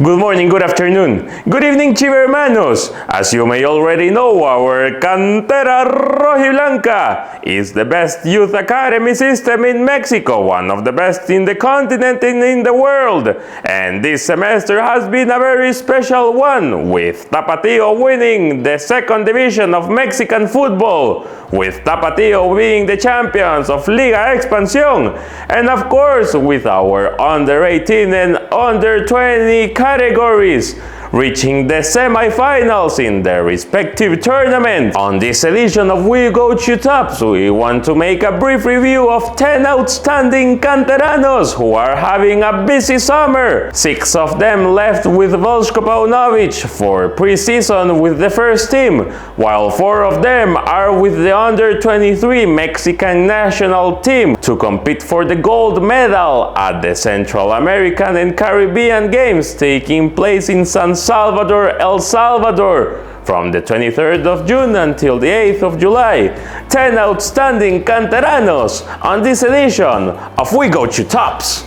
Good morning, good afternoon, good evening, Chivermanos. As you may already know, our Cantera Rojiblanca is the best youth academy system in Mexico, one of the best in the continent and in the world. And this semester has been a very special one, with Tapatio winning the second division of Mexican football, with Tapatio being the champions of Liga Expansión, and of course with our under 18 and under 20 categories reaching the semi-finals in their respective tournaments. On this edition of We Go to Tops, we want to make a brief review of 10 outstanding canteranos who are having a busy summer. 6 of them left with Veljko Paunovic for preseason with the first team, while 4 of them are with the under 23 Mexican national team to compete for the gold medal at the Central American and Caribbean Games taking place in San Salvador, El Salvador, from the 23rd of June until the 8th of July. 10 outstanding canteranos on this edition of We Go to Tops.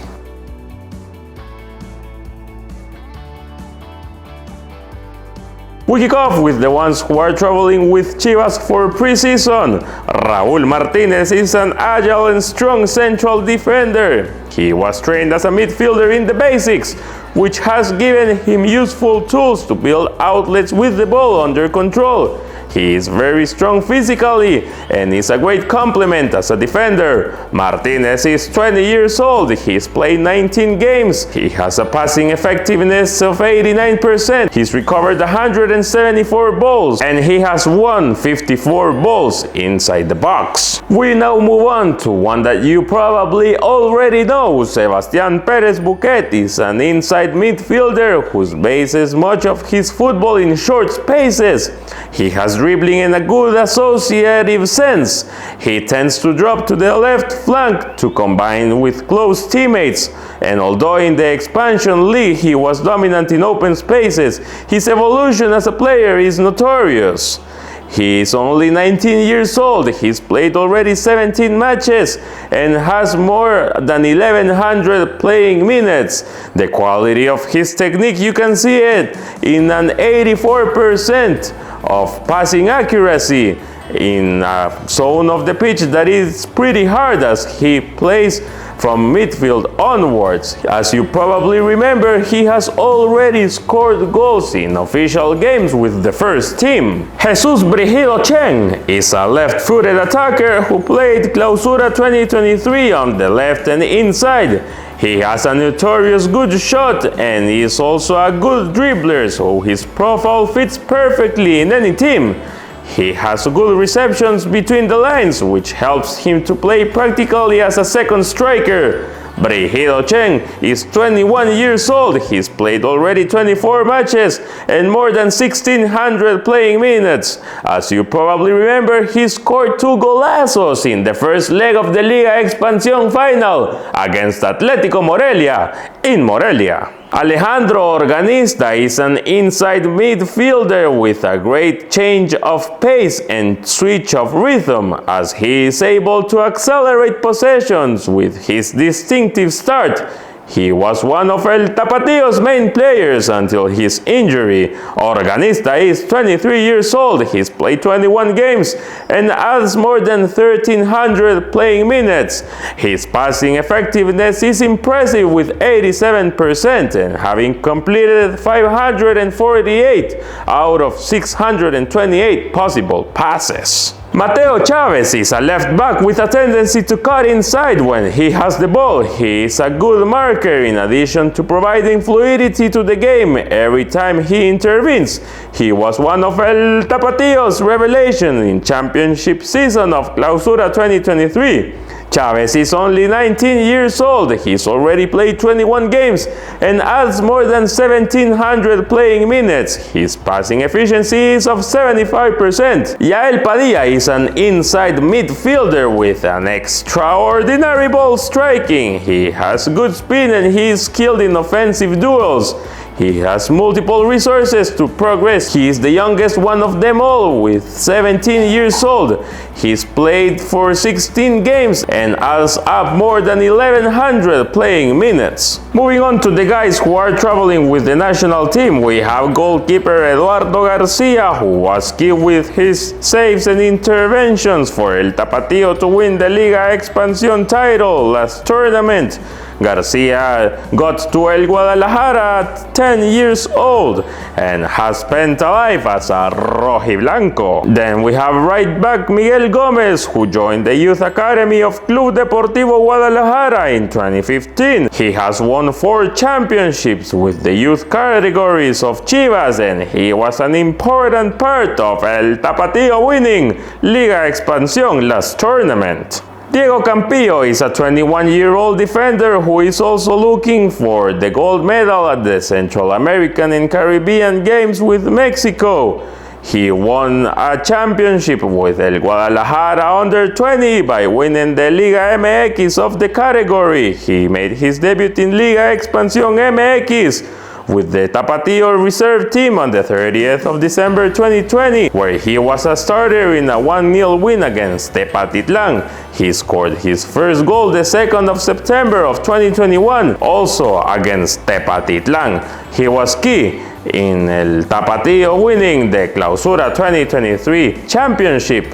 We kick off with the ones who are traveling with Chivas for preseason. Raul Martinez is an agile and strong central defender. He was trained as a midfielder in the basics, which has given him useful tools to build outlets with the ball under control. He is very strong physically and is a great complement as a defender. Martinez is 20 years old, he's played 19 games, he has a passing effectiveness of 89%, he's recovered 174 balls, and he has won 54 balls inside the box. We now move on to one that you probably already know. Sebastian Perez Boquet is an inside midfielder who bases much of his football in short spaces. He has dribbling in a good associative sense. He tends to drop to the left flank to combine with close teammates, and although in the expansion league he was dominant in open spaces, his evolution as a player is notorious. He is only 19 years old, he's played already 17 matches and has more than 1100 playing minutes. The quality of his technique, you can see it in an 84% of passing accuracy in a zone of the pitch that is pretty hard as he plays from midfield onwards. As you probably remember, he has already scored goals in official games with the first team. Jesus Brigido Cheng is a left-footed attacker who played Clausura 2023 on the left and inside. He has a notorious good shot and is also a good dribbler, so his profile fits perfectly in any team. He has good receptions between the lines, which helps him to play practically as a second striker. Brigido Cheng is 21 years old, he's played already 24 matches and more than 1600 playing minutes. As you probably remember, he scored 2 golazos in the first leg of the Liga Expansión final against Atlético Morelia in Morelia. Alejandro Organista is an inside midfielder with a great change of pace and switch of rhythm, as he is able to accelerate possessions with his distinctive start. He was one of El Tapatio's main players until his injury. Organista is 23 years old, he's played 21 games and has more than 1300 playing minutes. His passing effectiveness is impressive with 87% and having completed 548 out of 628 possible passes. Mateo Chavez is a left back with a tendency to cut inside when he has the ball. He is a good marker in addition to providing fluidity to the game every time he intervenes. He was one of El Tapatio's revelation in championship season of Clausura 2023. Chavez is only 19 years old, he's already played 21 games and has more than 1700 playing minutes. His passing efficiency is of 75%. Yael Padilla is an inside midfielder with an extraordinary ball striking. He has good speed and he is skilled in offensive duels. He has multiple resources to progress. He is the youngest one of them all, with 17 years old. He's played for 16 games and has up more than 1,100 playing minutes. Moving on to the guys who are traveling with the national team, we have goalkeeper Eduardo Garcia, who was key with his saves and interventions for El Tapatío to win the Liga Expansión title last tournament. Garcia got to El Guadalajara at 10 years old and has spent a life as a Rojiblanco. Then we have right back Miguel Gomez, who joined the youth academy of Club Deportivo Guadalajara in 2015. He has won 4 championships with the youth categories of Chivas, and he was an important part of El Tapatío winning Liga Expansión last tournament. Diego Campio is a 21-year-old defender who is also looking for the gold medal at the Central American and Caribbean Games with Mexico. He won a championship with El Guadalajara under-20 by winning the Liga MX of the category. He made his debut in Liga Expansión MX with the Tapatío reserve team on the 30th of December 2020, where he was a starter in a 1-0 win against Tepatitlán. He scored his first goal the 2nd of September of 2021, also against Tepatitlán. He was key in El Tapatío winning the Clausura 2023 championship,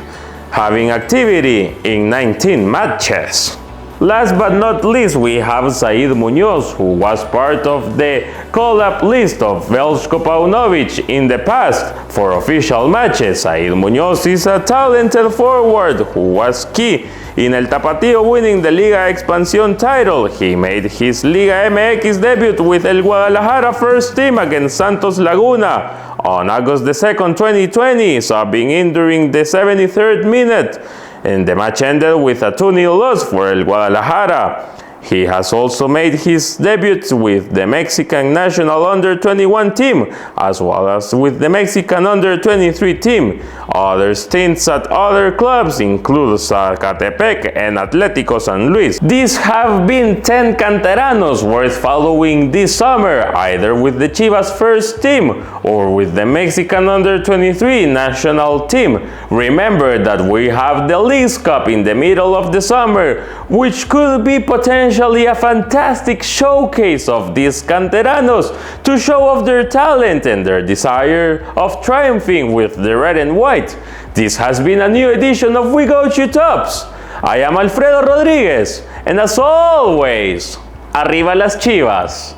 having activity in 19 matches. Last but not least, we have Said Munoz, who was part of the call-up list of Veljko Paunovic in the past for official matches. Said Munoz is a talented forward who was key in El Tapatío winning the Liga Expansión title. He made his Liga MX debut with El Guadalajara first team against Santos Laguna on August 2nd, 2020, subbing in during the 73rd minute. And the match ended with a 2-0 loss for El Guadalajara. He has also made his debut with the Mexican national under-21 team, as well as with the Mexican under-23 team. Other stints at other clubs include Zacatepec and Atlético San Luis. These have been 10 canteranos worth following this summer, either with the Chivas first team or with the Mexican under-23 national team. Remember that we have the Leagues Cup in the middle of the summer, which could be potentially a fantastic showcase of these canteranos to show off their talent and their desire of triumphing with the red and white. This has been a new edition of We Go Chew Tops. I am Alfredo Rodriguez, and as always, arriba las Chivas.